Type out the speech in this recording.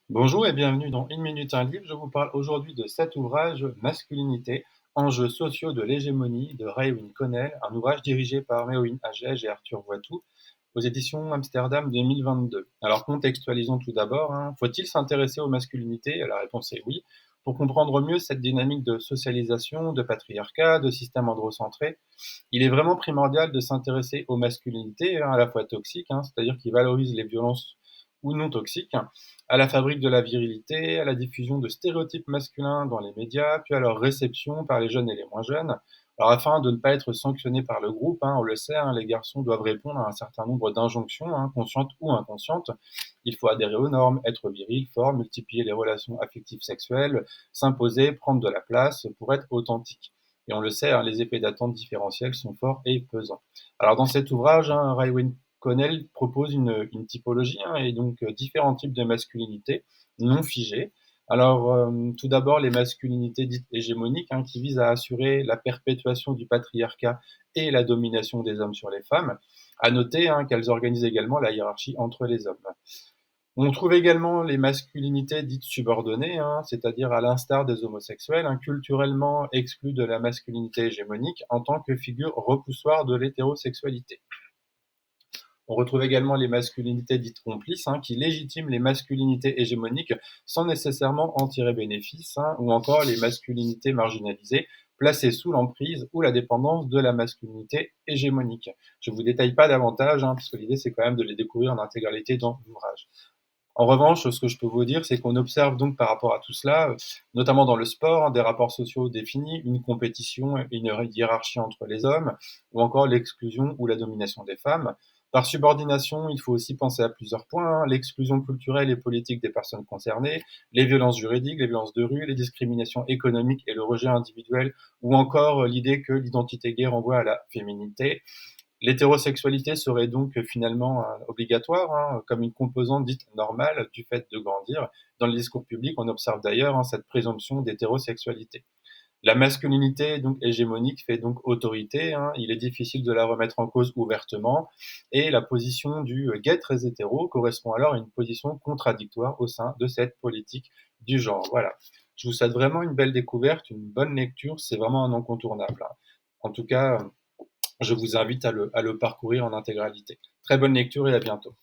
Bonjour et bienvenue dans Une minute un livre. Je vous parle aujourd'hui de cet ouvrage Masculinité, enjeux sociaux de l'hégémonie de Raewyn Connell, un ouvrage dirigé par Méoïne Agege et Arthur Voitou aux éditions Amsterdam 2022. Alors contextualisons tout d'abord, faut-il s'intéresser aux masculinités? La réponse est oui. Pour comprendre mieux cette dynamique de socialisation, de patriarcat, de système androcentré, il est vraiment primordial de s'intéresser aux masculinités, à la fois toxiques, c'est-à-dire qui valorisent les violences ou non toxiques, à la fabrique de la virilité, à la diffusion de stéréotypes masculins dans les médias, puis à leur réception par les jeunes et les moins jeunes. Alors afin de ne pas être sanctionnés par le groupe, on le sait, les garçons doivent répondre à un certain nombre d'injonctions, conscientes ou inconscientes. Il faut adhérer aux normes, être viril, fort, multiplier les relations affectives sexuelles, s'imposer, prendre de la place pour être authentique. Et on le sait, les effets d'attente différentiels sont forts et pesants. Alors dans cet ouvrage, Raewyn Connell propose une typologie et donc différents types de masculinité non figées. Alors tout d'abord les masculinités dites hégémoniques qui visent à assurer la perpétuation du patriarcat et la domination des hommes sur les femmes. À noter qu'elles organisent également la hiérarchie entre les hommes. On trouve également les masculinités dites subordonnées, c'est-à-dire à l'instar des homosexuels, culturellement exclus de la masculinité hégémonique en tant que figure repoussoire de l'hétérosexualité. On retrouve également les masculinités dites complices, qui légitiment les masculinités hégémoniques sans nécessairement en tirer bénéfice, ou encore les masculinités marginalisées, placées sous l'emprise ou la dépendance de la masculinité hégémonique. Je ne vous détaille pas davantage, parce que l'idée c'est quand même de les découvrir en intégralité dans l'ouvrage. En revanche, ce que je peux vous dire, c'est qu'on observe donc par rapport à tout cela, notamment dans le sport, des rapports sociaux définis, une compétition et une hiérarchie entre les hommes, ou encore l'exclusion ou la domination des femmes. Par subordination, il faut aussi penser à plusieurs points, l'exclusion culturelle et politique des personnes concernées, les violences juridiques, les violences de rue, les discriminations économiques et le rejet individuel, ou encore l'idée que l'identité gay renvoie à la féminité. L'hétérosexualité serait donc finalement obligatoire, comme une composante dite normale du fait de grandir. Dans le discours public, on observe d'ailleurs cette présomption d'hétérosexualité. La masculinité donc hégémonique fait donc autorité, il est difficile de la remettre en cause ouvertement, et la position du gay très hétéro correspond alors à une position contradictoire au sein de cette politique du genre. Voilà. Je vous souhaite vraiment une belle découverte, une bonne lecture, c'est vraiment un incontournable. En tout cas, je vous invite à le parcourir en intégralité. Très bonne lecture et à bientôt.